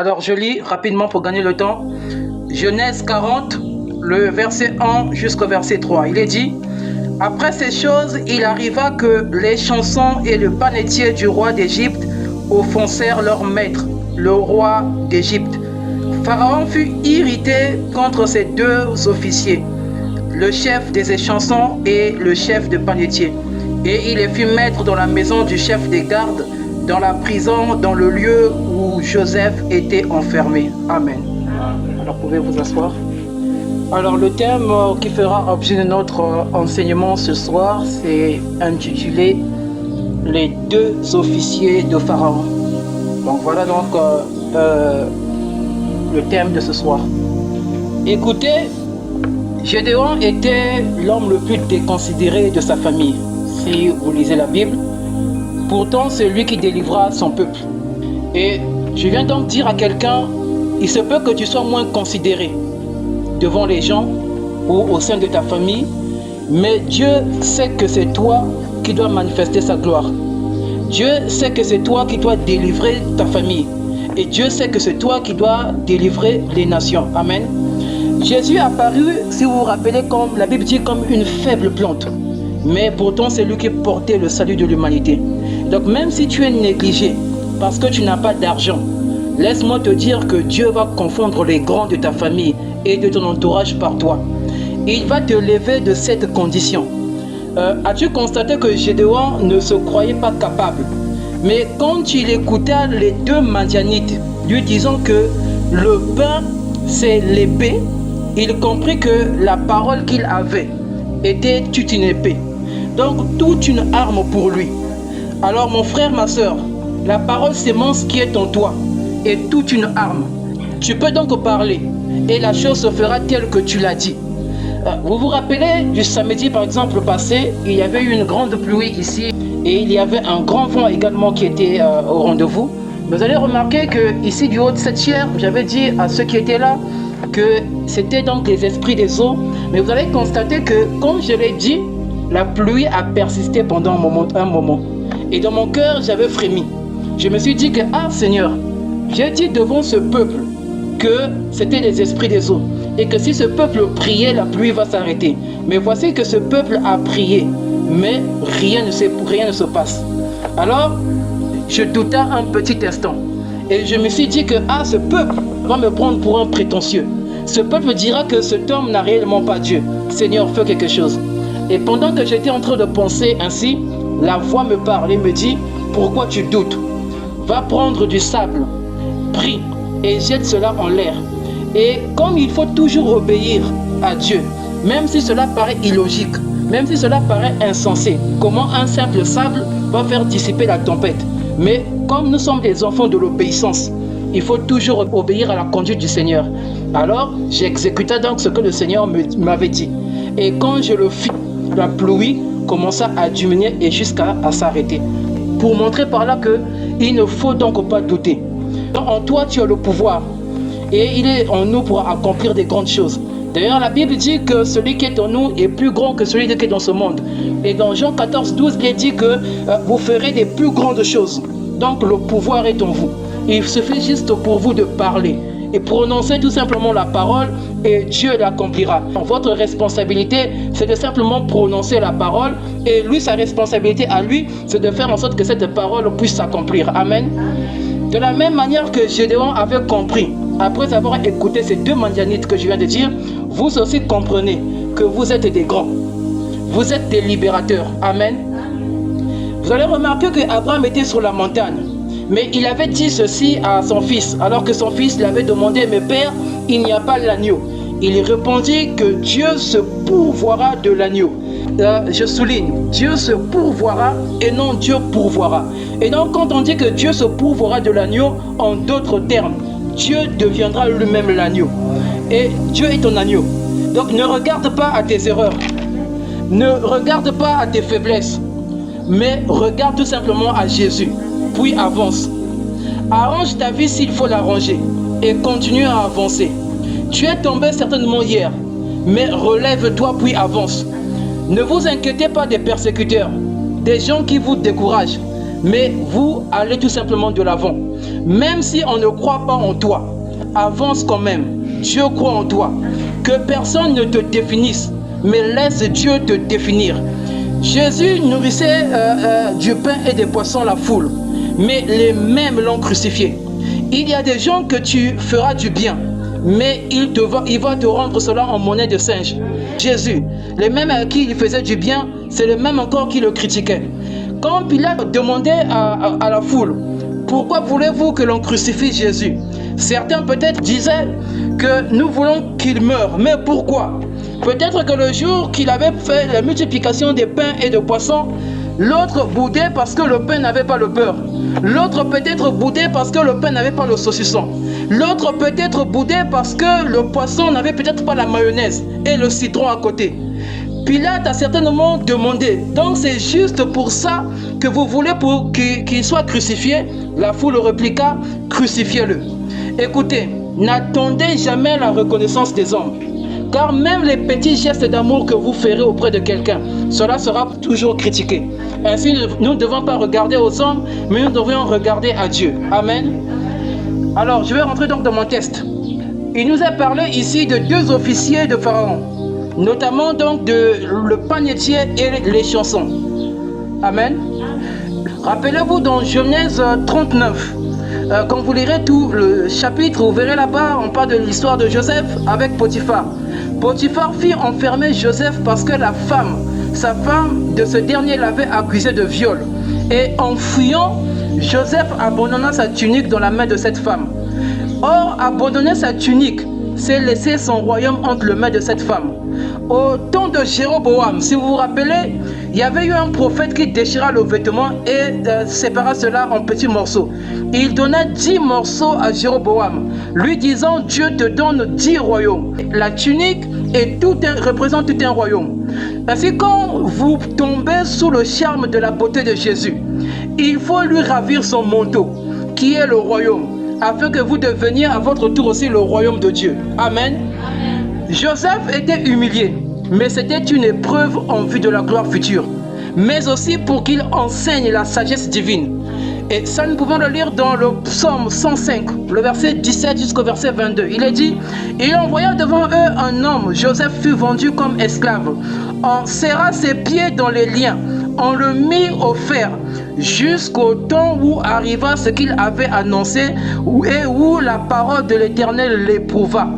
Alors je lis rapidement pour gagner le temps. Genèse 40, le verset 1 jusqu'au verset 3. Il est dit: après ces choses, il arriva que les chansons et le panetier du roi d'Égypte offensèrent leur maître, le roi d'Égypte. Pharaon fut irrité contre ces deux officiers, le chef des échansons et le chef de panetier. Et il les fit mettre dans la maison du chef des gardes, dans la prison, dans le lieu où Joseph était enfermé. Amen. Alors pouvez vous asseoir. Alors le thème qui fera objet de notre enseignement ce soir, c'est intitulé Les deux officiers de Pharaon. Donc voilà donc le thème de ce soir. Écoutez, Gédéon était l'homme le plus déconsidéré de sa famille. Si vous lisez la Bible, pourtant c'est lui qui délivra son peuple. Et je viens donc dire à quelqu'un, il se peut que tu sois moins considéré devant les gens ou au sein de ta famille, mais Dieu sait que c'est toi qui dois manifester sa gloire. Dieu sait que c'est toi qui dois délivrer ta famille. Et Dieu sait que c'est toi qui dois délivrer les nations. Amen. Jésus est apparu, si vous vous rappelez, comme la Bible dit, comme une faible plante. Mais pourtant, c'est lui qui portait le salut de l'humanité. Donc même si tu es négligé parce que tu n'as pas d'argent, laisse-moi te dire que Dieu va confondre les grands de ta famille et de ton entourage par toi. Il va te lever de cette condition. As-tu constaté que Gédéon ne se croyait pas capable? Mais quand il écouta les deux Madianites lui disant que le pain c'est l'épée, il comprit que la parole qu'il avait était toute une épée. Donc toute une arme pour lui. Alors mon frère, ma soeur, la parole sémence qui est en toi est toute une arme. Tu peux donc parler et la chose se fera telle que tu l'as dit. Vous vous rappelez du samedi par exemple passé, il y avait eu une grande pluie ici et il y avait un grand vent également qui était au rendez-vous. Vous allez remarquer que ici du haut de cette chaire, j'avais dit à ceux qui étaient là que c'était donc les esprits des eaux. Mais vous allez constater que comme je l'ai dit, la pluie a persisté pendant un moment. Et dans mon cœur, j'avais frémi. Je me suis dit que, ah Seigneur, j'ai dit devant ce peuple que c'était les esprits des eaux. Et que si ce peuple priait, la pluie va s'arrêter. Mais voici que ce peuple a prié. Mais rien ne se passe. Alors, je doutais un petit instant. Et je me suis dit que, ah, ce peuple va me prendre pour un prétentieux. Ce peuple dira que cet homme n'a réellement pas Dieu. Seigneur, fais quelque chose. Et pendant que j'étais en train de penser ainsi, la voix me parle et me dit, pourquoi tu doutes? Va prendre du sable, prie et jette cela en l'air. Et comme il faut toujours obéir à Dieu, même si cela paraît illogique, même si cela paraît insensé, comment un simple sable va faire dissiper la tempête? Mais comme nous sommes des enfants de l'obéissance, il faut toujours obéir à la conduite du Seigneur. Alors, j'exécuta donc ce que le Seigneur m'avait dit. Et quand je le fis, la pluie commença à diminuer et jusqu'à s'arrêter. Pour montrer par là qu'il ne faut donc pas douter. En toi, tu as le pouvoir. Et il est en nous pour accomplir des grandes choses. D'ailleurs, la Bible dit que celui qui est en nous est plus grand que celui qui est dans ce monde. Et dans Jean 14, 12, il est dit que vous ferez des plus grandes choses. Donc, le pouvoir est en vous. Il suffit juste pour vous de parler et prononcer tout simplement la parole et Dieu l'accomplira. Votre responsabilité, c'est de simplement prononcer la parole et lui, sa responsabilité à lui, c'est de faire en sorte que cette parole puisse s'accomplir. Amen. De la même manière que Gédéon avait compris, après avoir écouté ces deux Madianites que je viens de dire, vous aussi comprenez que vous êtes des grands. Vous êtes des libérateurs. Amen. Vous allez remarquer qu'Abraham était sur la montagne. Mais il avait dit ceci à son fils, alors que son fils lui avait demandé, mais père, il n'y a pas l'agneau. Il répondit que Dieu se pourvoira de l'agneau. Je souligne, Dieu se pourvoira et non Dieu pourvoira. Et donc quand on dit que Dieu se pourvoira de l'agneau, en d'autres termes, Dieu deviendra lui-même l'agneau. Et Dieu est ton agneau. Donc ne regarde pas à tes erreurs. Ne regarde pas à tes faiblesses. Mais regarde tout simplement à Jésus. Puis avance. Arrange ta vie s'il faut l'arranger. Et continue à avancer. Tu es tombé certainement hier. Mais relève-toi puis avance. Ne vous inquiétez pas des persécuteurs. Des gens qui vous découragent. Mais vous allez tout simplement de l'avant. même si on ne croit pas en toi, avance quand même. Dieu croit en toi. Que personne ne te définisse, mais laisse Dieu te définir. Jésus nourrissait du pain et des poissons la foule, mais les mêmes l'ont crucifié. Il y a des gens que tu feras du bien, mais il va te rendre cela en monnaie de singe. Jésus, les mêmes à qui il faisait du bien, c'est les mêmes encore qui le critiquaient. Quand Pilate demandait à la foule, pourquoi voulez-vous que l'on crucifie Jésus? Certains peut-être disaient que nous voulons qu'il meure, mais pourquoi? Peut-être que le jour qu'il avait fait la multiplication des pains et de poissons, l'autre boudait parce que le pain n'avait pas le beurre. L'autre peut-être boudait parce que le pain n'avait pas le saucisson. L'autre peut-être boudait parce que le poisson n'avait peut-être pas la mayonnaise et le citron à côté. Pilate a certainement demandé, donc c'est juste pour ça que vous voulez pour qu'il soit crucifié? La foule répliqua, crucifiez-le. Écoutez, n'attendez jamais la reconnaissance des hommes, car même les petits gestes d'amour que vous ferez auprès de quelqu'un, cela sera toujours critiqué. Ainsi, nous ne devons pas regarder aux hommes, mais nous devons regarder à Dieu. Amen. Alors, je vais rentrer donc dans mon texte. Il nous est parlé ici de deux officiers de Pharaon, notamment donc le panetier et les chansons. Amen. Rappelez-vous dans Genèse 39, quand vous lirez tout le chapitre, vous verrez là-bas, on parle de l'histoire de Joseph avec Potiphar. Potiphar fit enfermer Joseph parce que sa femme de ce dernier l'avait accusé de viol. Et en fuyant, Joseph abandonna sa tunique dans la main de cette femme. Or, abandonner sa tunique, c'est laisser son royaume entre les mains de cette femme. Au temps de Jéroboam, si vous vous rappelez, il y avait eu un prophète qui déchira le vêtement et sépara cela en petits morceaux. Il donna 10 morceaux à Jéroboam, lui disant, Dieu te donne 10 royaumes. La tunique représente tout un royaume. Ainsi, quand vous tombez sous le charme de la beauté de Jésus, il faut lui ravir son manteau, qui est le royaume, afin que vous deveniez à votre tour aussi le royaume de Dieu. Amen. Joseph était humilié, mais c'était une épreuve en vue de la gloire future, mais aussi pour qu'il enseigne la sagesse divine. Et ça, nous pouvons le lire dans le psaume 105, le verset 17 jusqu'au verset 22. Il est dit, il envoya devant eux un homme, Joseph fut vendu comme esclave. On serra ses pieds dans les liens, on le mit au fer, jusqu'au temps où arriva ce qu'il avait annoncé, et où la parole de l'Éternel l'éprouva.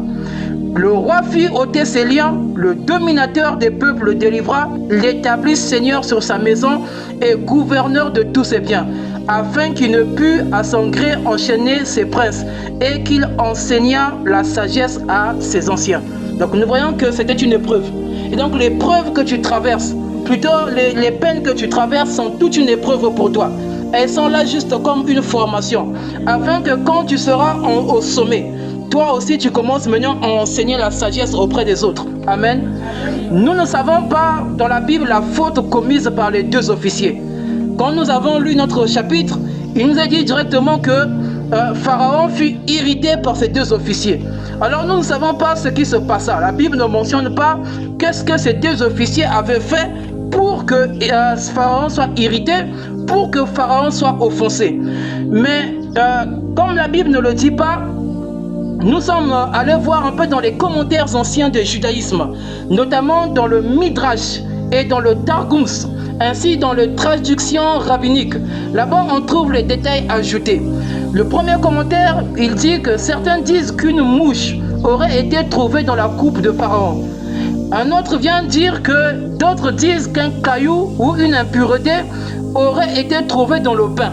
Le roi fit ôter ses liens, le dominateur des peuples le délivra, l'établit seigneur sur sa maison et gouverneur de tous ses biens, afin qu'il ne pût à son gré enchaîner ses princes et qu'il enseignât la sagesse à ses anciens. Donc nous voyons que c'était une épreuve. Et donc les preuves que tu traverses, plutôt les peines que tu traverses sont toute une épreuve pour toi. Elles sont là juste comme une formation, afin que quand tu seras au sommet, toi aussi tu commences maintenant à enseigner la sagesse auprès des autres. Amen. Nous ne savons pas dans la Bible la faute commise par les deux officiers. Quand nous avons lu notre chapitre, il nous a dit directement que Pharaon fut irrité par ces deux officiers. Alors nous ne savons pas ce qui se passa. La Bible ne mentionne pas qu'est-ce que ces deux officiers avaient fait pour que Pharaon soit irrité, pour que Pharaon soit offensé. Mais comme la Bible ne le dit pas, nous sommes allés voir un peu dans les commentaires anciens du judaïsme, notamment dans le Midrash et dans le Targums, ainsi dans les traductions rabbiniques. Là-bas, on trouve les détails ajoutés. Le premier commentaire, il dit que certains disent qu'une mouche aurait été trouvée dans la coupe de Pharaon. Un autre vient dire que d'autres disent qu'un caillou ou une impureté aurait été trouvée dans le pain.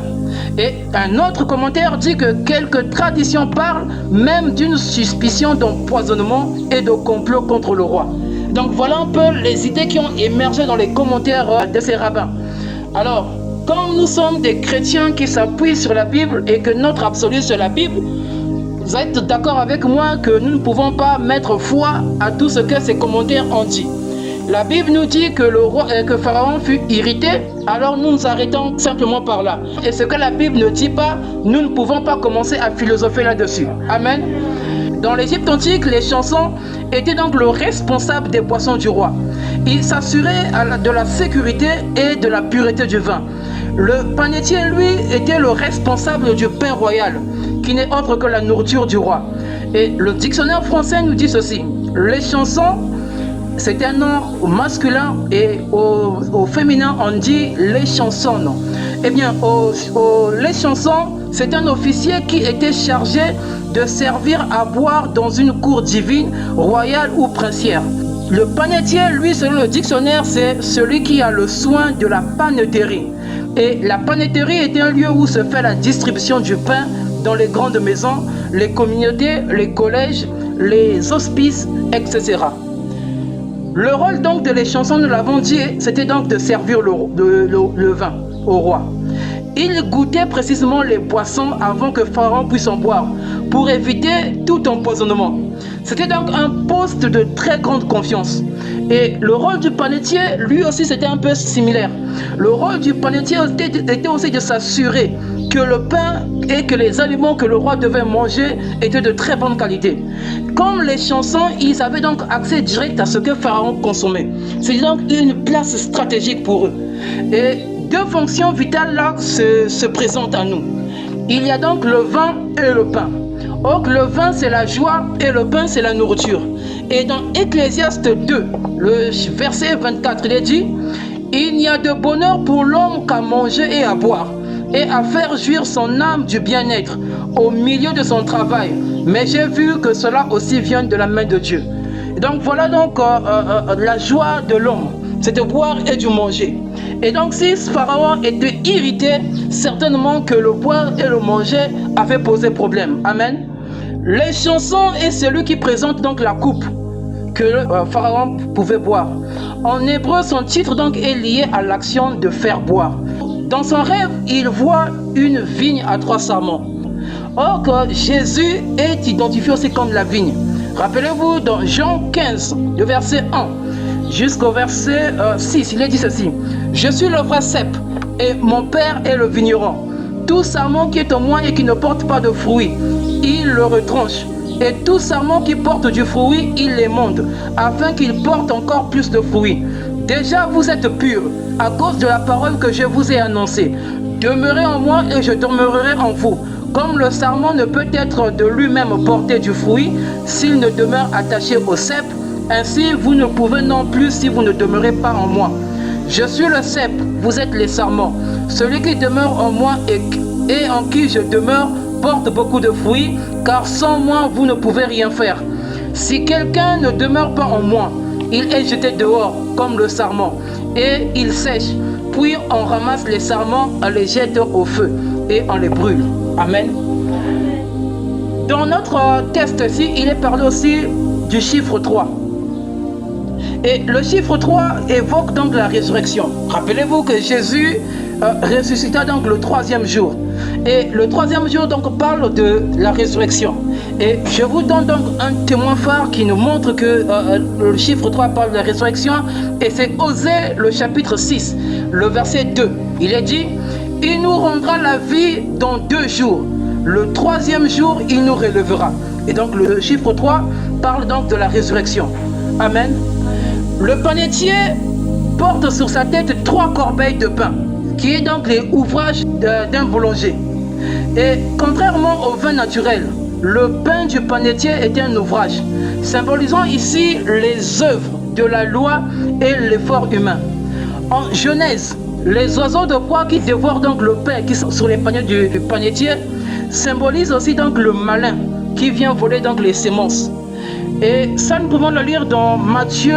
Et un autre commentaire dit que quelques traditions parlent même d'une suspicion d'empoisonnement et de complot contre le roi. Donc voilà un peu les idées qui ont émergé dans les commentaires de ces rabbins. Alors, comme nous sommes des chrétiens qui s'appuient sur la Bible et que notre absolu c'est la Bible, vous êtes d'accord avec moi que nous ne pouvons pas mettre foi à tout ce que ces commentaires ont dit. La Bible nous dit que que Pharaon fut irrité, alors nous nous arrêtons simplement par là. Et ce que la Bible ne dit pas, nous ne pouvons pas commencer à philosopher là-dessus. Amen. Dans l'Égypte antique, les chansons étaient donc le responsable des boissons du roi. Il s'assurait de la sécurité et de la pureté du vin. Le panetier, lui, était le responsable du pain royal, qui n'est autre que la nourriture du roi. Et le dictionnaire français nous dit ceci: les chansons, c'est un nom masculin, et au féminin, on dit les chansons. Eh bien, les chansons, c'est un officier qui était chargé de servir à boire dans une cour divine, royale ou princière. Le panetier, lui, selon le dictionnaire, c'est celui qui a le soin de la paneterie. Et la paneterie est un lieu où se fait la distribution du pain dans les grandes maisons, les communautés, les collèges, les hospices, etc. Le rôle donc de les chansons, nous l'avons dit, c'était donc de servir le vin au roi. Il goûtait précisément les boissons avant que Pharaon puisse en boire, pour éviter tout empoisonnement. C'était donc un poste de très grande confiance. Et le rôle du panetier, lui aussi, c'était un peu similaire. Le rôle du panetier était aussi de s'assurer que le pain et que les aliments que le roi devait manger étaient de très bonne qualité. Comme les chansons, ils avaient donc accès direct à ce que Pharaon consommait. C'est donc une place stratégique pour eux. Et deux fonctions vitales là se présentent à nous. Il y a donc le vin et le pain. Or, le vin, c'est la joie et le pain, c'est la nourriture. Et dans Ecclésiaste 2, le verset 24, il est dit: il n'y a de bonheur pour l'homme qu'à manger et à boire, et à faire jouir son âme du bien-être au milieu de son travail. Mais j'ai vu que cela aussi vient de la main de Dieu. Et donc, voilà donc la joie de l'homme, c'est de boire et de manger. Et donc, si Pharaon était irrité, certainement que le boire et le manger avaient posé problème. Amen. Les chansons est celui qui présente donc la coupe que Pharaon pouvait boire. En hébreu, son titre donc est lié à l'action de faire boire. Dans son rêve, il voit une vigne à 3 sarments. Or, Jésus est identifié aussi comme la vigne. Rappelez-vous, dans Jean 15, le verset 1 jusqu'au verset 6, il est dit ceci: je suis le vrai cep, et mon père est le vigneron. Tout sarment qui est en moi et qui ne porte pas de fruits, il le retranche. Et tout sarment qui porte du fruit, il l'émonde, afin qu'il porte encore plus de fruits. Déjà vous êtes purs, à cause de la parole que je vous ai annoncée. Demeurez en moi et je demeurerai en vous. Comme le sarment ne peut être de lui-même porter du fruit s'il ne demeure attaché au cep, ainsi vous ne pouvez non plus si vous ne demeurez pas en moi. Je suis le cep, vous êtes les sarments. Celui qui demeure en moi et en qui je demeure porte beaucoup de fruits, car sans moi vous ne pouvez rien faire. Si quelqu'un ne demeure pas en moi, il est jeté dehors comme le sarment, et il sèche. Puis on ramasse les sarments, on les jette au feu et on les brûle. Amen. Dans notre texte ici, il est parlé aussi du chiffre 3. Et le chiffre 3 évoque donc la résurrection. Rappelez-vous que Jésus ressuscita donc le 3e jour. Et le 3e jour donc parle de la résurrection. Et je vous donne donc un témoin phare qui nous montre que le chiffre 3 parle de la résurrection. Et c'est Osée le chapitre 6, le verset 2. Il est dit: il nous rendra la vie dans 2 jours. Le 3e jour, il nous relèvera. Et donc le chiffre 3 parle donc de la résurrection. Amen. Le panetier porte sur sa tête 3 corbeilles de pain, qui est donc les ouvrages d'un boulanger. Et contrairement au vin naturel, le pain du panetier est un ouvrage, symbolisant ici les œuvres de la loi et l'effort humain. En Genèse, les oiseaux de proie qui dévorent donc le pain qui sont sur les paniers du panetier symbolisent aussi donc le malin qui vient voler donc les semences. Et ça, nous pouvons le lire dans Matthieu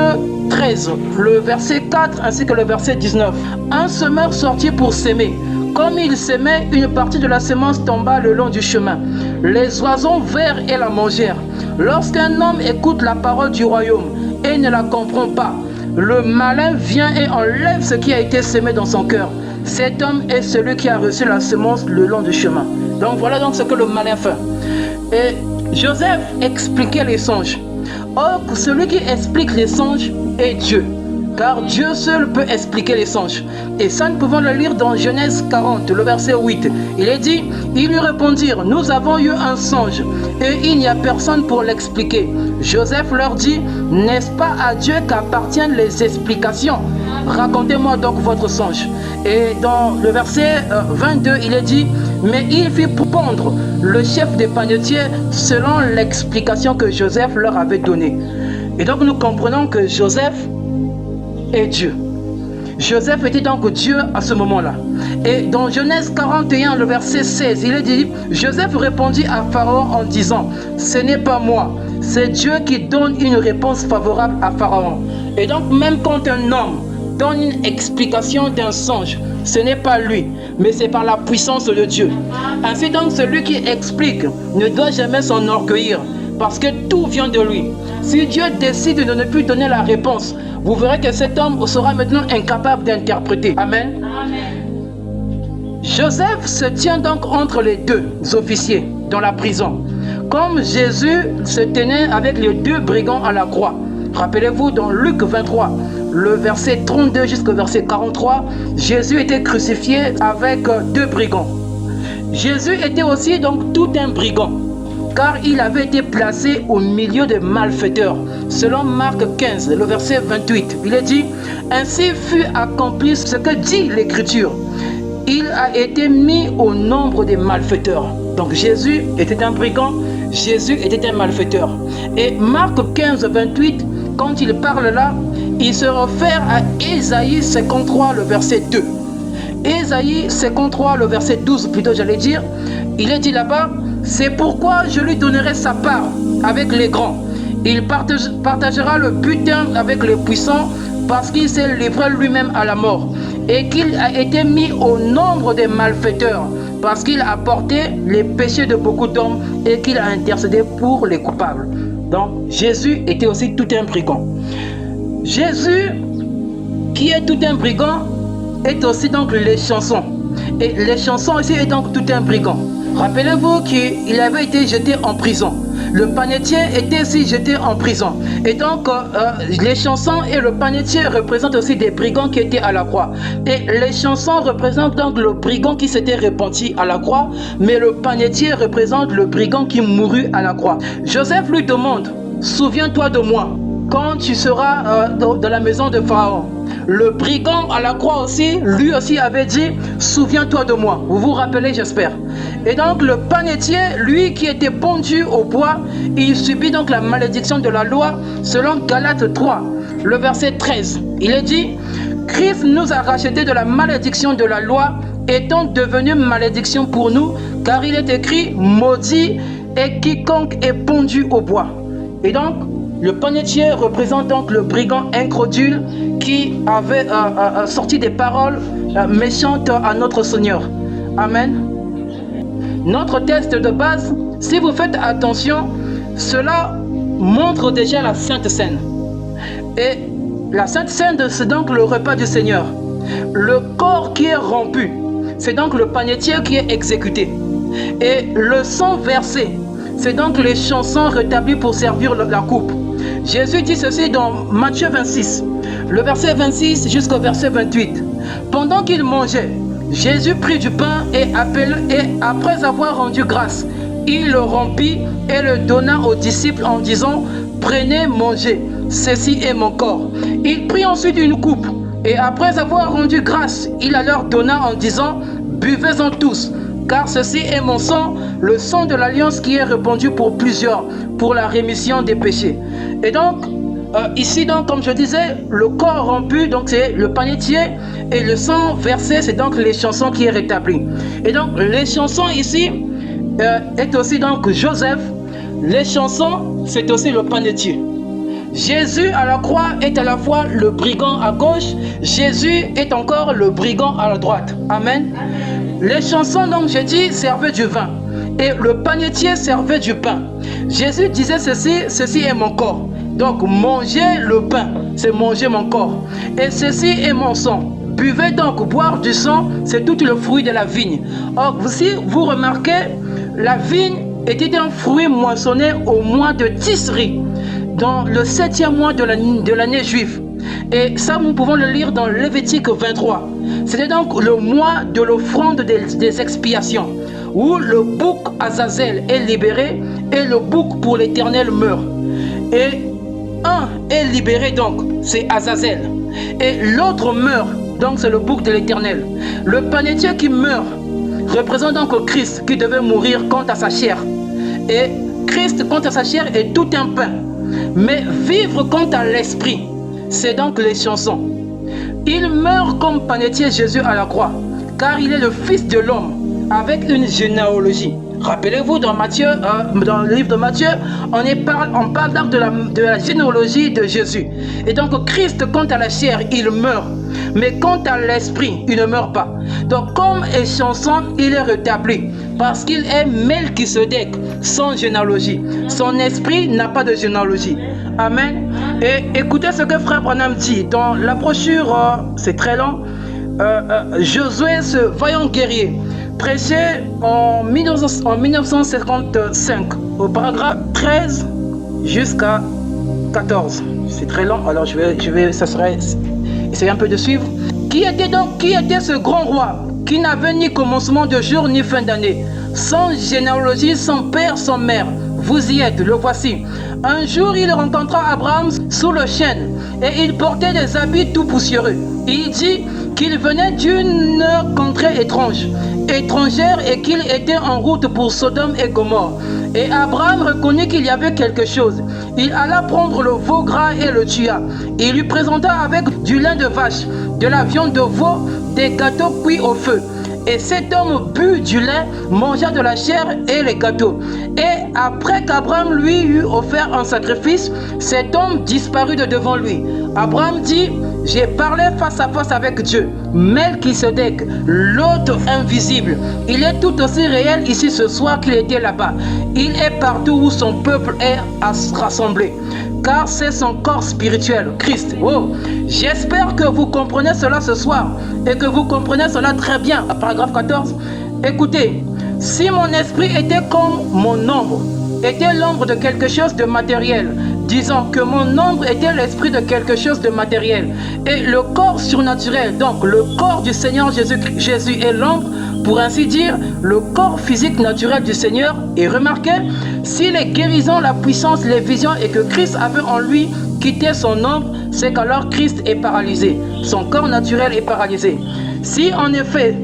13, le verset 4 ainsi que le verset 19. Un semeur sortit pour s'aimer. Comme il s'aimait, une partie de la semence tomba le long du chemin. Les oiseaux vinrent et la mangèrent. Lorsqu'un homme écoute la parole du royaume et ne la comprend pas, le malin vient et enlève ce qui a été semé dans son cœur. Cet homme est celui qui a reçu la semence le long du chemin. Donc voilà donc ce que le malin fait. Et Joseph expliquait les songes. Or, celui qui explique les songes est Dieu. car Dieu seul peut expliquer les songes. Et ça, nous pouvons le lire dans Genèse 40, le verset 8. Il est dit, ils lui répondirent, nous avons eu un songe, et il n'y a personne pour l'expliquer. Joseph leur dit, n'est-ce pas à Dieu qu'appartiennent les explications? Racontez-moi donc votre songe. Et dans le verset 22, il est dit, mais il fit pondre le chef des panetiers selon l'explication que Joseph leur avait donnée. Et donc nous comprenons que Joseph est Dieu. Joseph était donc Dieu à ce moment-là. Et dans Genèse 41, le verset 16, il est dit, Joseph répondit à Pharaon en disant, ce n'est pas moi, c'est Dieu qui donne une réponse favorable à Pharaon. Et donc même quand un homme donne une explication d'un songe, ce n'est pas lui, mais c'est par la puissance de Dieu. Ainsi donc celui qui explique ne doit jamais s'enorgueillir, parce que tout vient de lui. Si Dieu décide de ne plus donner la réponse, vous verrez que cet homme sera maintenant incapable d'interpréter. Amen. Amen. Joseph se tient donc entre les deux officiers dans la prison, comme Jésus se tenait avec les deux brigands à la croix. Rappelez-vous dans Luc 23, le verset 32 jusqu'au verset 43, Jésus était crucifié avec deux brigands. Jésus était aussi donc tout un brigand, car il avait été placé au milieu des malfaiteurs. Selon Marc 15, le verset 28, il est dit, ainsi fut accompli ce que dit l'Écriture. Il a été mis au nombre des malfaiteurs. Donc Jésus était un brigand, Jésus était un malfaiteur. Et Marc 15, 28, quand il parle là, il se réfère à Ésaïe 53, le verset 2. Ésaïe 53, le verset 12, plutôt j'allais dire, il est dit là-bas, c'est pourquoi je lui donnerai sa part avec les grands. Il partagera le butin avec les puissants, parce qu'il s'est livré lui-même à la mort, et qu'il a été mis au nombre des malfaiteurs, parce qu'il a porté les péchés de beaucoup d'hommes et qu'il a intercédé pour les coupables. Donc Jésus était aussi tout un brigand. Jésus, qui est tout un brigand, est aussi donc les chansons. Et les chansons aussi est donc tout un brigand. Rappelez-vous qu'il avait été jeté en prison. Le panetier était aussi jeté en prison. Et donc, les chansons et le panetier représentent aussi des brigands qui étaient à la croix. Et les chansons représentent donc le brigand qui s'était repenti à la croix, mais le panetier représente le brigand qui mourut à la croix. Joseph lui demande, souviens-toi de moi quand tu seras dans la maison de Pharaon. Le brigand à la croix aussi, lui aussi avait dit, souviens-toi de moi. Vous vous rappelez, j'espère. Et donc le panetier, lui qui était pendu au bois, il subit donc la malédiction de la loi selon Galates 3, le verset 13. Il est dit, Christ nous a rachetés de la malédiction de la loi, étant devenu malédiction pour nous, car il est écrit, maudit est quiconque est pendu au bois. Et donc, le panetier représente donc le brigand incrédule qui avait sorti des paroles méchantes à notre Seigneur. Amen. Notre texte de base, si vous faites attention, cela montre déjà la Sainte Seine. Et la Sainte Seine, c'est donc le repas du Seigneur. Le corps qui est rompu, c'est donc le panetier qui est exécuté. Et le sang versé, c'est donc les chansons rétablies pour servir la coupe. Jésus dit ceci dans Matthieu 26, le verset 26 jusqu'au verset 28. Pendant qu'il mangeait, Jésus prit du pain et après avoir rendu grâce, il le rompit et le donna aux disciples en disant, prenez, mangez, ceci est mon corps. Il prit ensuite une coupe et après avoir rendu grâce, il la leur donna en disant, buvez-en tous, car ceci est mon sang, le sang de l'alliance qui est répandu pour plusieurs, pour la rémission des péchés. Et donc, ici, donc, comme je disais, le corps rompu, donc c'est le panetier, et le sang versé, c'est donc les chansons qui est rétabli. Et donc, les chansons ici, est aussi donc Joseph. Les chansons, c'est aussi le panetier. Jésus à la croix est à la fois le brigand à gauche, Jésus est encore le brigand à la droite. Amen. Les chansons, donc, j'ai dit, servaient du vin. Et le panetier servait du pain. Jésus disait ceci est mon corps. Donc, mangez le pain, c'est manger mon corps. Et ceci est mon sang. Buvez donc, boire du sang, c'est tout le fruit de la vigne. Or, si vous remarquez, la vigne était un fruit moissonné au mois de Tisri, dans le 7e mois de l'année juive. Et ça, nous pouvons le lire dans Lévitique 23. C'était donc le mois de l'offrande des expiations, où le bouc Azazel est libéré et le bouc pour l'Éternel meurt. Et un est libéré donc, c'est Azazel. Et l'autre meurt, donc c'est le bouc de l'Éternel. Le panetier qui meurt représente donc Christ qui devait mourir quant à sa chair. Et Christ quant à sa chair est tout un pain. Mais vivre quant à l'esprit, c'est donc les chansons. Il meurt comme panetier Jésus à la croix, car il est le Fils de l'homme, avec une généalogie. Rappelez-vous, dans le livre de Matthieu, on parle donc de la généalogie de Jésus. Et donc Christ, quant à la chair, il meurt. Mais quant à l'esprit, il ne meurt pas. Donc comme échanson, il est rétabli, parce qu'il est Melchisedec, sans généalogie. Son esprit n'a pas de généalogie. Amen. Et écoutez ce que Frère Branham dit dans la brochure, c'est très long, Josué, ce vaillant guerrier, prêché en 1955, au paragraphe 13 jusqu'à 14. C'est très long, alors ça serait essayer un peu de suivre. Qui était ce grand roi qui n'avait ni commencement de jour ni fin d'année, sans généalogie, sans père, sans mère? Vous y êtes, le voici. Un jour, il rencontra Abraham sous le chêne, et il portait des habits tout poussiéreux. Il dit qu'il venait d'une contrée étrangère, et qu'il était en route pour Sodome et Gomorrhe. Et Abraham reconnut qu'il y avait quelque chose. Il alla prendre le veau gras et le tua. Il lui présenta avec du lin de vache, de la viande de veau, des gâteaux cuits au feu. Et cet homme but du lait, mangea de la chair et les gâteaux. Et après qu'Abraham lui eut offert un sacrifice, cet homme disparut de devant lui. Abraham dit: j'ai parlé face à face avec Dieu. Melchisedec, l'hôte invisible, il est tout aussi réel ici ce soir qu'il était là-bas. Il est partout où son peuple est rassemblé, car c'est son corps spirituel, Christ. Oh, j'espère que vous comprenez cela ce soir et que vous comprenez cela très bien. Paragraphe 14. Écoutez, si mon esprit était comme mon ombre, était l'ombre de quelque chose de matériel, disons que mon ombre était l'esprit de quelque chose de matériel, et le corps surnaturel, donc le corps du Seigneur Jésus est l'ombre, pour ainsi dire, le corps physique naturel du Seigneur. Et remarquez, si les guérisons, la puissance, les visions et que Christ avait en lui quitté son ombre, c'est qu'alors Christ est paralysé. Son corps naturel est paralysé. Si en effet,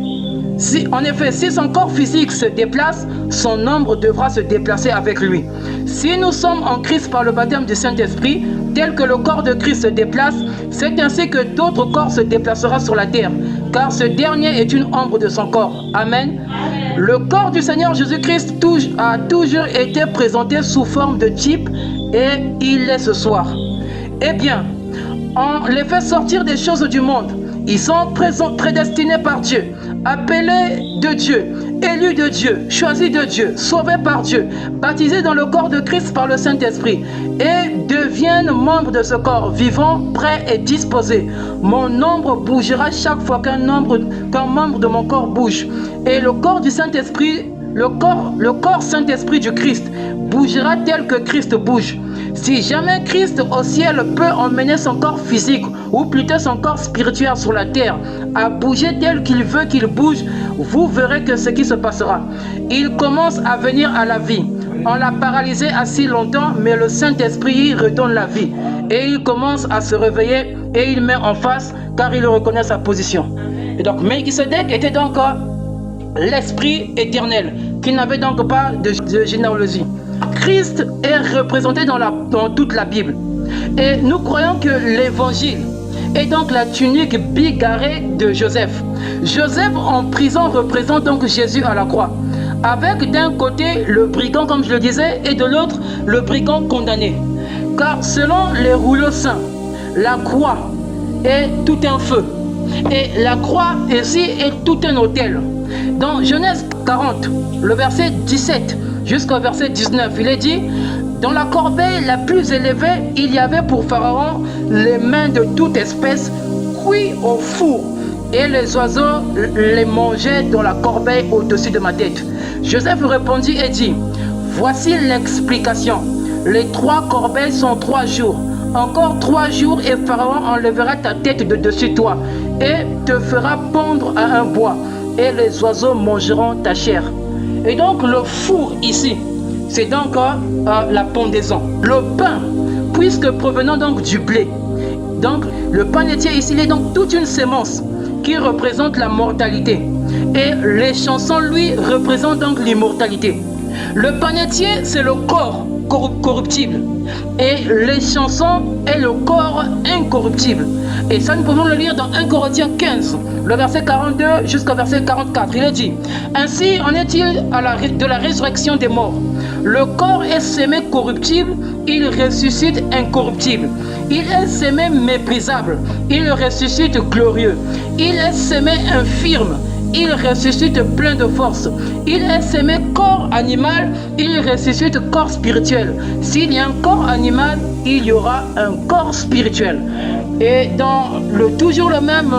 si son corps physique se déplace, son ombre devra se déplacer avec lui. Si nous sommes en Christ par le baptême du Saint-Esprit, tel que le corps de Christ se déplace, c'est ainsi que d'autres corps se déplaceront sur la terre, car ce dernier est une ombre de son corps. Amen. Le corps du Seigneur Jésus-Christ a toujours été présenté sous forme de type, et il l'est ce soir. Eh bien, on les fait sortir des choses du monde. Ils sont prédestinés par Dieu, appelés de Dieu, élus de Dieu, choisis de Dieu, sauvés par Dieu, baptisés dans le corps de Christ par le Saint-Esprit, et deviennent membres de ce corps, vivant, prêt et disposé. Mon ombre bougera chaque fois qu'un membre de mon corps bouge. Et le corps du Saint-Esprit, le corps Saint-Esprit du Christ, bougera tel que Christ bouge. Si jamais Christ au ciel peut emmener son corps physique, ou plutôt son corps spirituel sur la terre, à bouger tel qu'il veut qu'il bouge, vous verrez que ce qui se passera. Il commence à venir à la vie. On l'a paralysé assez longtemps, mais le Saint-Esprit redonne la vie. Et il commence à se réveiller et il met en face, car il reconnaît sa position. Et donc Melchisedec était donc l'Esprit éternel, qui n'avait donc pas de généalogie. Christ est représenté dans toute la Bible. Et nous croyons que l'évangile est donc la tunique bigarrée de Joseph. Joseph en prison représente donc Jésus à la croix, avec d'un côté le brigand, comme je le disais, et de l'autre le brigand condamné. Car selon les rouleaux saints, la croix est tout un feu, et la croix ici est tout un autel. Dans Genèse 40, le verset 17 jusqu'au verset 19, il est dit: dans la corbeille la plus élevée, il y avait pour Pharaon les mains de toute espèce cuits au four, et les oiseaux les mangeaient dans la corbeille au-dessus de ma tête. Joseph répondit et dit: voici l'explication. Les 3 corbeilles sont 3 jours. Encore 3 jours et Pharaon enlèvera ta tête de dessus toi et te fera pendre à un bois et les oiseaux mangeront ta chair. Et donc le four ici, c'est donc la pendaison. Le pain, puisque provenant donc du blé. Donc le panetier ici, il est donc toute une sémence qui représente la mortalité. Et les chansons, lui, représentent donc l'immortalité. Le panetier, c'est le corps corruptible. Et les chansons est le corps incorruptible. Et ça, nous pouvons le lire dans 1 Corinthiens 15, le verset 42 jusqu'au verset 44. Il est dit, ainsi en est-il de la résurrection des morts. Le corps est sémé corruptible, il ressuscite incorruptible. Il est sémé méprisable, il ressuscite glorieux. Il est sémé infirme, il ressuscite plein de force. Il est sémé corps animal, il ressuscite corps spirituel. S'il y a un corps animal, il y aura un corps spirituel. Et dans toujours le même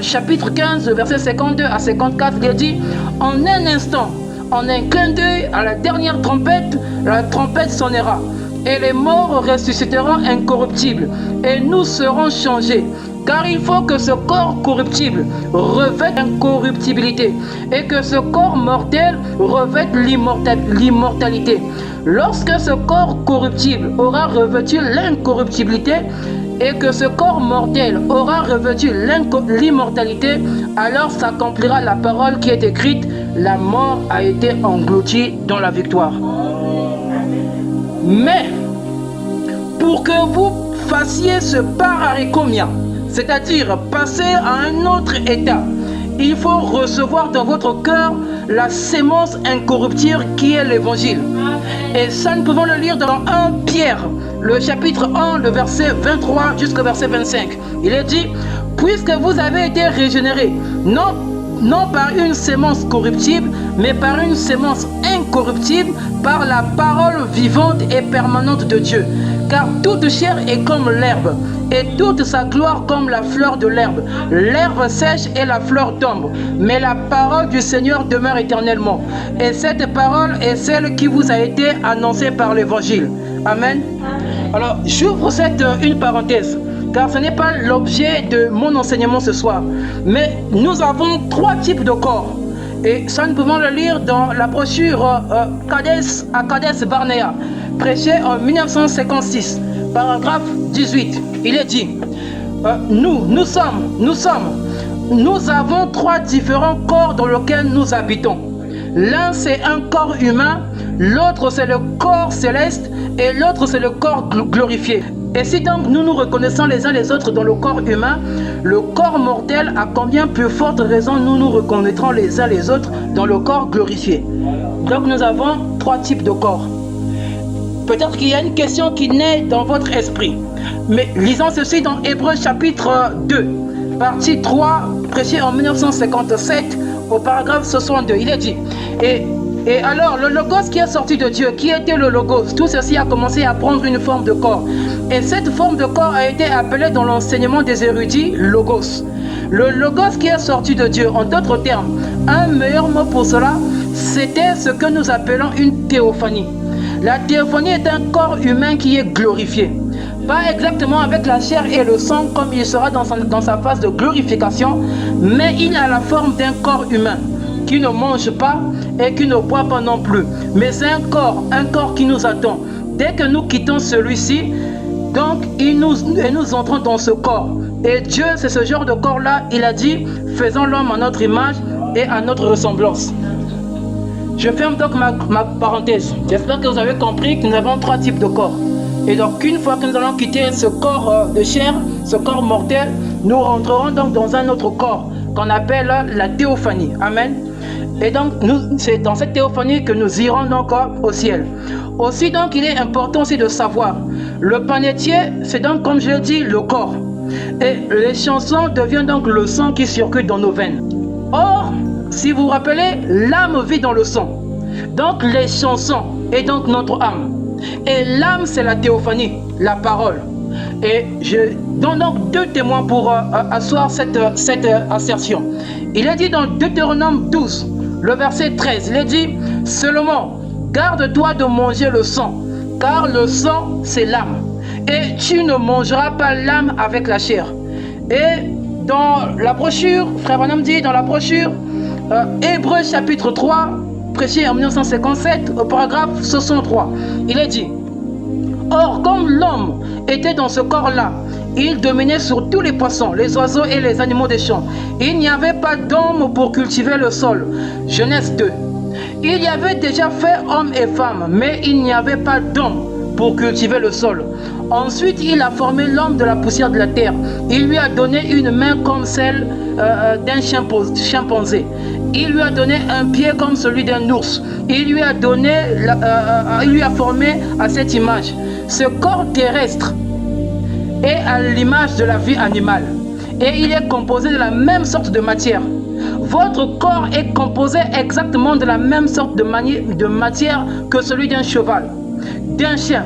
chapitre 15, verset 52 à 54, il dit, en un instant, en un clin d'œil à la dernière trompette, la trompette sonnera. Et les morts ressusciteront incorruptibles, et nous serons changés. Car il faut que ce corps corruptible revête l'incorruptibilité, et que ce corps mortel revête l'immortalité. Lorsque ce corps corruptible aura revêtu l'incorruptibilité, et que ce corps mortel aura revêtu l'immortalité, alors s'accomplira la parole qui est écrite, la mort a été engloutie dans la victoire. Mais, pour que vous fassiez ce pararicomia, c'est-à-dire passer à un autre état, il faut recevoir dans votre cœur la sémence incorruptible qui est l'évangile. Et ça, nous pouvons le lire dans 1 Pierre, le chapitre 1, le verset 23 jusqu'au verset 25. Il est dit, puisque vous avez été régénérés, non par une sémence corruptible, mais par une sémence incorruptible, par la parole vivante et permanente de Dieu. Car toute chair est comme l'herbe, et toute sa gloire comme la fleur de l'herbe. L'herbe sèche et la fleur tombe, mais la parole du Seigneur demeure éternellement. Et cette parole est celle qui vous a été annoncée par l'Évangile. Amen. Alors, j'ouvre une parenthèse, car ce n'est pas l'objet de mon enseignement ce soir. Mais nous avons 3 types de corps. Et ça, nous pouvons le lire dans la brochure Kades Barnea, prêchée en 1956, paragraphe 18. Il est dit, nous avons 3 différents corps dans lesquels nous habitons. L'un, c'est un corps humain, l'autre, c'est le corps céleste, et l'autre, c'est le corps glorifié. Et si donc nous nous reconnaissons les uns les autres dans le corps humain, le corps mortel, à combien plus forte raison nous nous reconnaîtrons les uns les autres dans le corps glorifié. Donc nous avons 3 types de corps. Peut-être qu'il y a une question qui naît dans votre esprit. Mais lisons ceci dans Hébreux chapitre 2, partie 3, prêché en 1957, au paragraphe 62. Il est dit, et alors, le Logos qui est sorti de Dieu, qui était le Logos, tout ceci a commencé à prendre une forme de corps. Et cette forme de corps a été appelée dans l'enseignement des érudits Logos. Le Logos qui est sorti de Dieu, en d'autres termes, un meilleur mot pour cela, c'était ce que nous appelons une théophanie. La théophanie est un corps humain qui est glorifié. Pas exactement avec la chair et le sang comme il sera dans sa phase de glorification, mais il a la forme d'un corps humain qui ne mange pas et qui ne boit pas non plus. Mais c'est un corps qui nous attend. Dès que nous quittons celui-ci, donc nous entrons dans ce corps. Et Dieu, c'est ce genre de corps-là, il a dit, faisons l'homme à notre image et à notre ressemblance. Je ferme donc ma parenthèse. J'espère que vous avez compris que nous avons 3 types de corps. Et donc, une fois que nous allons quitter ce corps de chair, ce corps mortel, nous rentrerons donc dans un autre corps qu'on appelle la théophanie. Amen. Et donc, c'est dans cette théophanie que nous irons donc au ciel. Aussi, donc, il est important aussi de savoir, le panetier, c'est donc, comme je l'ai dit, le corps. Et les chansons deviennent donc le sang qui circule dans nos veines. Or, si vous vous rappelez, l'âme vit dans le sang. Donc, les chansons est donc notre âme. Et l'âme, c'est la théophanie, la parole. Et je donne donc 2 témoins pour asseoir cette assertion. Il est dit dans Deutéronome 12, le verset 13, il est dit, seulement, garde-toi de manger le sang, car le sang, c'est l'âme. et tu ne mangeras pas l'âme avec la chair. Et dans la brochure, Frère Branham dit, dans la brochure, Hébreux chapitre 3, prêché en 1957, au paragraphe 63, il est dit: or, comme l'homme était dans ce corps-là, il dominait sur tous les poissons, les oiseaux et les animaux des champs. Il n'y avait pas d'homme pour cultiver le sol. Genèse 2. Il y avait déjà fait homme et femme, mais il n'y avait pas d'homme pour cultiver le sol. Ensuite, il a formé l'homme de la poussière de la terre. Il lui a donné une main comme celle d'un chimpanzé. Il lui a donné un pied comme celui d'un ours. Il lui a formé à cette image. Ce corps terrestre est à l'image de la vie animale. Et il est composé de la même sorte de matière. Votre corps est composé exactement de la même sorte de matière que celui d'un cheval, d'un chien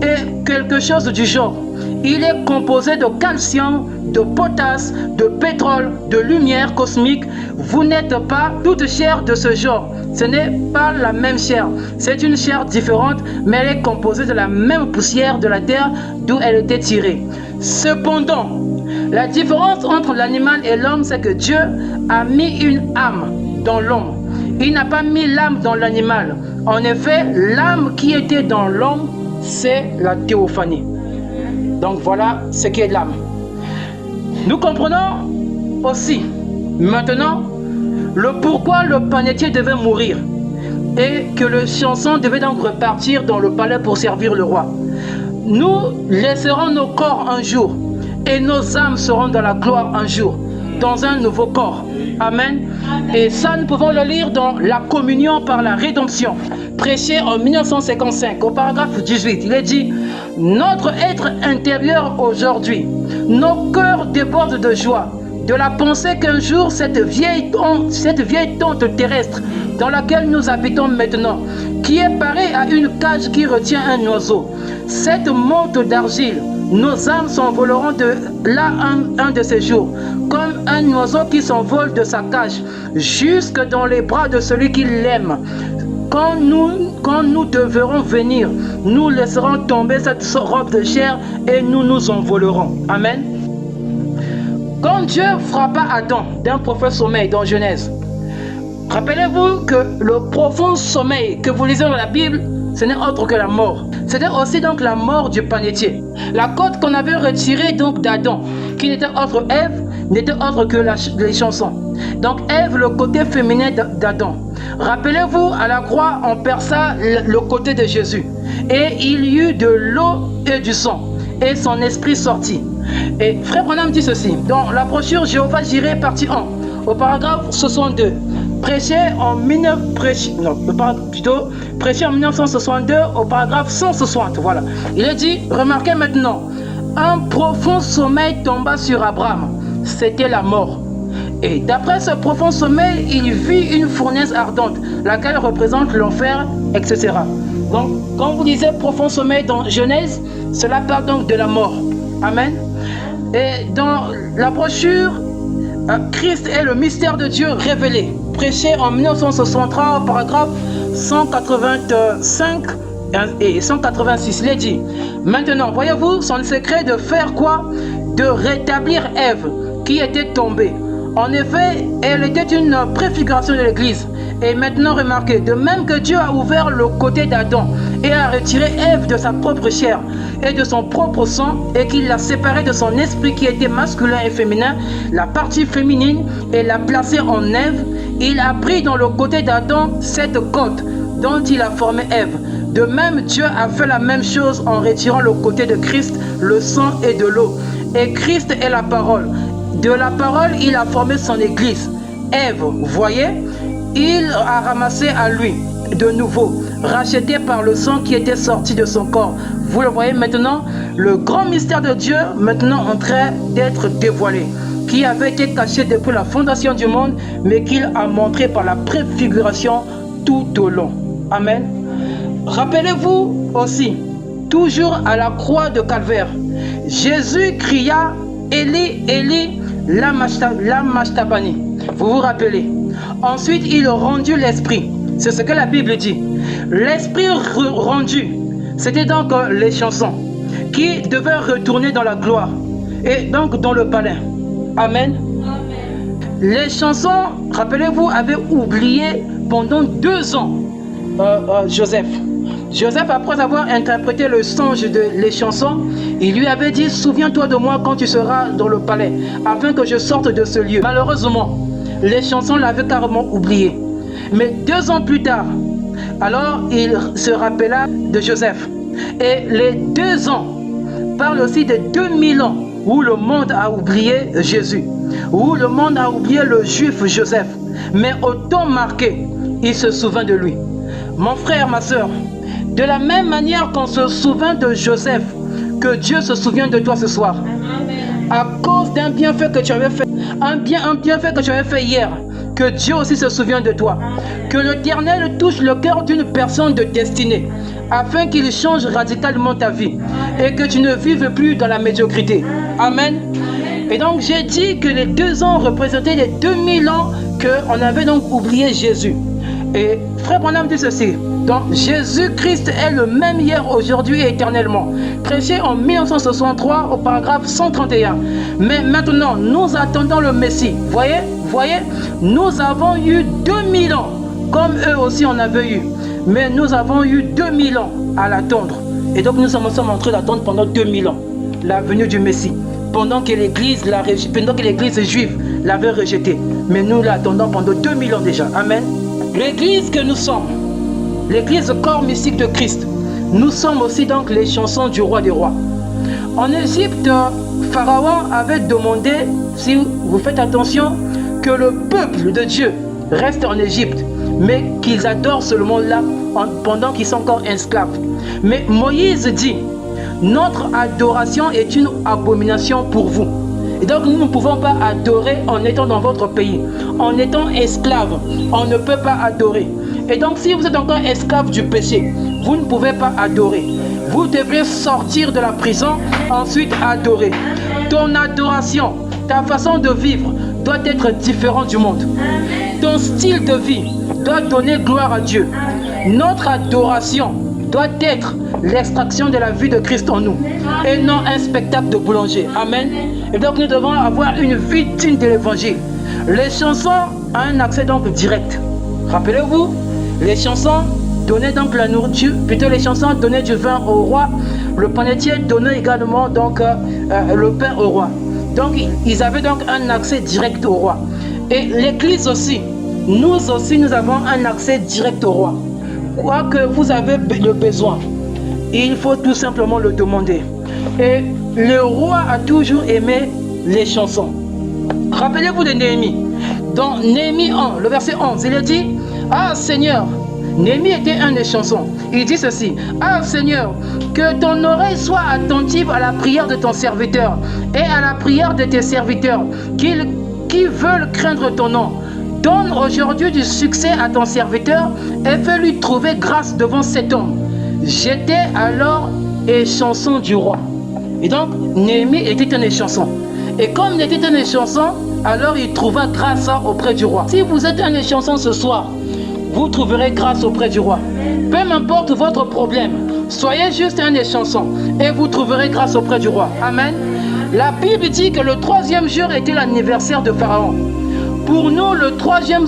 et quelque chose du genre. Il est composé de calcium, de potasse, de pétrole, de lumière cosmique. Vous n'êtes pas toute chair de ce genre. Ce n'est pas la même chair. C'est une chair différente, mais elle est composée de la même poussière de la terre d'où elle était tirée. Cependant, la différence entre l'animal et l'homme, c'est que Dieu a mis une âme dans l'homme. Il n'a pas mis l'âme dans l'animal. En effet, l'âme qui était dans l'homme, c'est la théophanie. Donc voilà ce qu'est l'âme. Nous comprenons aussi maintenant le pourquoi le panetier devait mourir et que le chanson devait donc repartir dans le palais pour servir le roi. Nous laisserons nos corps un jour et nos âmes seront dans la gloire un jour, dans un nouveau corps. Amen. Et ça, nous pouvons le lire dans la communion par la rédemption, prêché en 1955, au paragraphe 18. Il est dit: notre être intérieur aujourd'hui, nos cœurs débordent de joie, de la pensée qu'un jour cette vieille tente terrestre dans laquelle nous habitons maintenant, qui est pareille à une cage qui retient un oiseau, cette monte d'argile, nos âmes s'envoleront de là un de ces jours, comme un oiseau qui s'envole de sa cage, jusque dans les bras de celui qui l'aime. Quand nous devrons venir, nous laisserons tomber cette robe de chair et nous nous envolerons. Amen. Quand Dieu frappa Adam d'un profond sommeil dans Genèse, rappelez-vous que le profond sommeil que vous lisez dans la Bible, ce n'est autre que la mort. C'était aussi donc la mort du panetier. La côte qu'on avait retirée donc d'Adam, qui n'était autre Ève, n'était autre que les chansons. Donc Ève, le côté féminin d'Adam. Rappelez-vous, à la croix, on perça le côté de Jésus. Et il y eut de l'eau et du sang. Et son esprit sortit. Et Frère Branham dit ceci, dans la brochure Jéhovah Jireh, partie 1, au paragraphe 62. Prêché en 1962 au paragraphe 160. Voilà. Il est dit, remarquez maintenant, un profond sommeil tomba sur Abraham. C'était la mort. Et d'après ce profond sommeil, il vit une fournaise ardente, laquelle représente l'enfer, etc. Donc, quand vous lisez profond sommeil dans Genèse, cela parle donc de la mort. Amen. Et dans la brochure, Christ est le mystère de Dieu révélé, prêché en 1963 au paragraphe 185 et 186. Il est dit, maintenant, voyez-vous, son secret de faire quoi? De rétablir Ève, qui était tombée. En effet, elle était une préfiguration de l'Église. Et maintenant, remarquez, de même que Dieu a ouvert le côté d'Adam et a retiré Ève de sa propre chair et de son propre sang, et qu'il l'a séparée de son esprit qui était masculin et féminin, la partie féminine, et l'a placée en Ève, il a pris dans le côté d'Adam cette côte dont il a formé Ève. De même, Dieu a fait la même chose en retirant le côté de Christ, le sang et de l'eau. Et Christ est la parole. De la parole, il a formé son Église. Ève, vous voyez, il a ramassé à lui de nouveau, racheté par le sang qui était sorti de son corps. Vous le voyez maintenant, le grand mystère de Dieu, maintenant en train d'être dévoilé, qui avait été caché depuis la fondation du monde, mais qu'il a montré par la préfiguration tout au long. Amen. Rappelez-vous aussi, toujours à la croix de Calvaire, Jésus cria « Élie, Élie, lama sabachthani ». Vous vous rappelez? Ensuite, il rendit l'esprit. C'est ce que la Bible dit. L'esprit rendu, c'était donc les chansons qui devait retourner dans la gloire et donc dans le palais. Amen. Les chansons, rappelez-vous, avaient oublié pendant 2 ans Joseph. Joseph, après avoir interprété le songe les chansons, il lui avait dit: souviens-toi de moi quand tu seras dans le palais, afin que je sorte de ce lieu. Malheureusement, les chansons l'avaient carrément oublié. Mais 2 ans plus tard, alors il se rappela de Joseph. Et les 2 ans parlent aussi de 2000 ans où le monde a oublié Jésus, où le monde a oublié le juif Joseph. Mais au temps marqué, il se souvient de lui. Mon frère, ma soeur, de la même manière qu'on se souvient de Joseph, que Dieu se souvient de toi ce soir. À cause d'un bienfait que tu avais fait, un bienfait que tu avais fait hier, que Dieu aussi se souvient de toi. Que l'Éternel touche le cœur d'une personne de destinée, afin qu'il change radicalement ta vie et que tu ne vives plus dans la médiocrité. Amen. Et donc j'ai dit que les 2 ans représentaient les 2000 ans qu'on avait donc oublié Jésus. Et frère Branham dit ceci: donc Jésus-Christ est le même hier, aujourd'hui et éternellement. Prêché en 1963 au paragraphe 131. Mais maintenant, nous attendons le Messie. Voyez, nous avons eu 2000 ans, comme eux aussi en avaient eu. Mais nous avons eu 2000 ans à l'attendre. Et donc nous sommes en train d'attendre pendant 2000 ans la venue du Messie. Pendant que l'Église juive l'avait rejeté. Mais nous l'attendons pendant 2000 ans déjà. Amen. L'Église que nous sommes, l'Église corps mystique de Christ, nous sommes aussi donc les chansons du roi des rois. En Égypte, Pharaon avait demandé, si vous faites attention, que le peuple de Dieu reste en Égypte, mais qu'ils adorent seulement là pendant qu'ils sont encore esclaves. Mais Moïse dit: notre adoration est une abomination pour vous. Et donc nous ne pouvons pas adorer en étant dans votre pays. En étant esclave, on ne peut pas adorer. Et donc si vous êtes encore esclave du péché, vous ne pouvez pas adorer. Vous devez sortir de la prison, ensuite adorer. Ton adoration, ta façon de vivre doit être différente du monde. Ton style de vie doit donner gloire à Dieu. Notre adoration doit être l'extraction de la vie de Christ en nous et non un spectacle de boulanger. Amen. Et donc nous devons avoir une vie digne de l'évangile. Les chansons ont un accès donc direct. Rappelez-vous, les chansons donnaient donc la nourriture, plutôt les chansons donnaient du vin au roi, le panetier donnait également donc le pain au roi. Donc ils avaient donc un accès direct au roi. Et l'Église aussi, nous avons un accès direct au roi. Quoi que vous avez le besoin, il faut tout simplement le demander. Et le roi a toujours aimé les chansons. Rappelez-vous de Néhémie. Dans Néhémie 1, le verset 11, il est dit: ah Seigneur, Néhémie était un des chansons. Il dit ceci: ah Seigneur, que ton oreille soit attentive à la prière de ton serviteur et à la prière de tes serviteurs qui veulent craindre ton nom. Donne aujourd'hui du succès à ton serviteur et fais-lui trouver grâce devant cet homme. J'étais alors les chansons du roi. Et donc, Néhémie était un des chansons. Et comme il était un des chansons, alors il trouva grâce auprès du roi. Si vous êtes un des chansons ce soir, vous trouverez grâce auprès du roi. Peu m'importe votre problème, soyez juste un des chansons et vous trouverez grâce auprès du roi. Amen. La Bible dit que le 3e jour était l'anniversaire de Pharaon. Pour nous, le troisième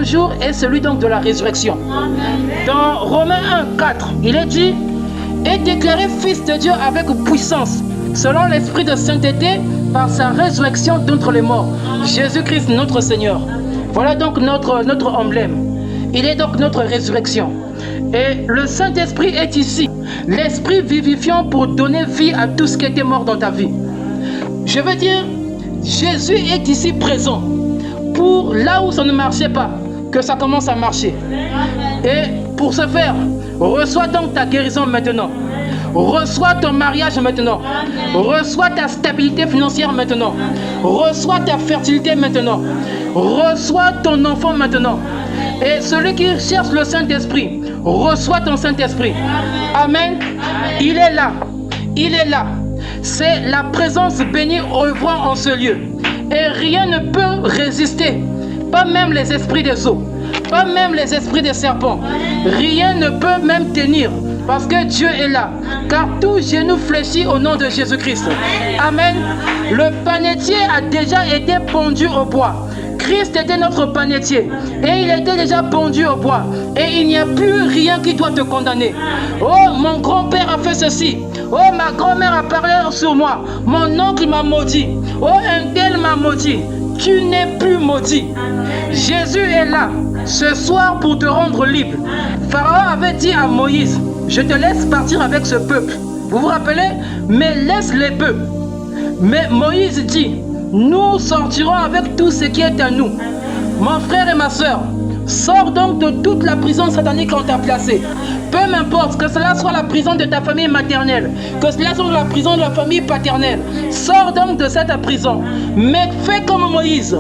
jour est celui donc de la résurrection. Dans Romains 1, 4, il est dit: est déclaré fils de Dieu avec puissance, selon l'esprit de sainteté, par sa résurrection d'entre les morts. Jésus-Christ notre Seigneur. Voilà donc notre emblème. Il est donc notre résurrection. Et le Saint-Esprit est ici, l'Esprit vivifiant pour donner vie à tout ce qui était mort dans ta vie. Je veux dire, Jésus est ici présent pour là où ça ne marchait pas, que ça commence à marcher. Et pour ce faire, reçois donc ta guérison maintenant. Reçois ton mariage maintenant. Reçois ta stabilité financière maintenant. Reçois ta fertilité maintenant. Reçois ton enfant maintenant. Et celui qui cherche le Saint-Esprit, reçois ton Saint-Esprit. Amen. Il est là. Il est là. C'est la présence bénie œuvrant en ce lieu. Et rien ne peut résister. Pas même les esprits des eaux. Pas même les esprits des serpents. Rien ne peut même tenir Parce que Dieu est là. Car tout genou fléchit au nom de Jésus-Christ. Amen. Le panetier a déjà été pendu au bois. Christ était notre panetier et il était déjà pendu au bois. Et il n'y a plus rien qui doit te condamner. Oh, mon grand-père a fait ceci. Oh, ma grand-mère a parlé sur moi. Mon oncle m'a maudit. Oh, un tel m'a maudit. Tu n'es plus maudit. Jésus est là ce soir pour te rendre libre. Pharaon avait dit à Moïse, je te laisse partir avec ce peuple. Vous vous rappelez? Mais laisse les peuples. Mais Moïse dit, nous sortirons avec tout ce qui est à nous. Mon frère et ma soeur, sors donc de toute la prison satanique qu'on t'a placée. Peu m'importe que cela soit la prison de ta famille maternelle, que cela soit la prison de la famille paternelle. Sors donc de cette prison. Mais fais comme Moïse.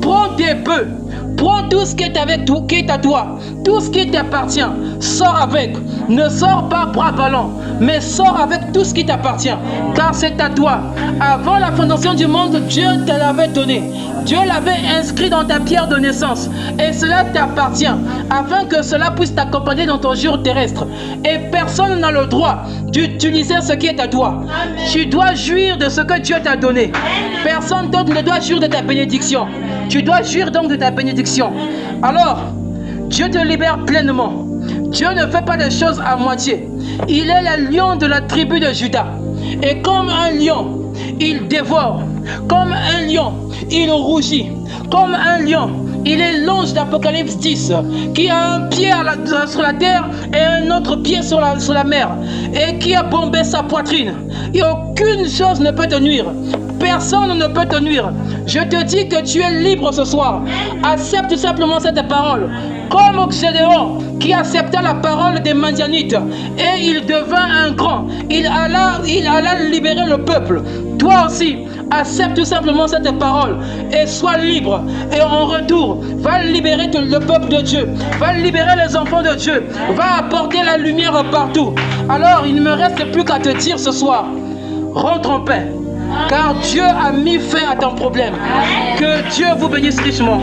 Prends tes bœufs. Prends tout ce qui est avec toi, qui est à toi, tout ce qui t'appartient, sors avec. Ne sors pas bras ballants, mais sors avec tout ce qui t'appartient, car c'est à toi. Avant la fondation du monde, Dieu te l'avait donné. Dieu l'avait inscrit dans ta pierre de naissance, et cela t'appartient, afin que cela puisse t'accompagner dans ton jour terrestre. Et personne n'a le droit d'utiliser ce qui est à toi. Amen. Tu dois jouir de ce que Dieu t'a donné. Personne d'autre ne doit jouir de ta bénédiction. Tu dois jouir donc de ta bénédiction. Alors, Dieu te libère pleinement. Dieu ne fait pas des choses à moitié. Il est le lion de la tribu de Juda. Et comme un lion, il dévore. Comme un lion, il rougit. Comme un lion, il est l'ange d'Apocalypse 10 qui a un pied sur la terre et un autre pied sur la mer et qui a bombé sa poitrine. Et aucune chose ne peut te nuire. Personne ne peut te nuire. Je te dis que tu es libre ce soir. Accepte simplement cette parole. Comme Gédéon qui accepta la parole des Madianites et il devint un grand. Il alla libérer le peuple. Toi aussi, accepte tout simplement cette parole et sois libre. Et en retour, va libérer le peuple de Dieu. Va libérer les enfants de Dieu. Va apporter la lumière partout. Alors, il ne me reste plus qu'à te dire ce soir, rentre en paix. Car Dieu a mis fin à ton problème. Que Dieu vous bénisse richement.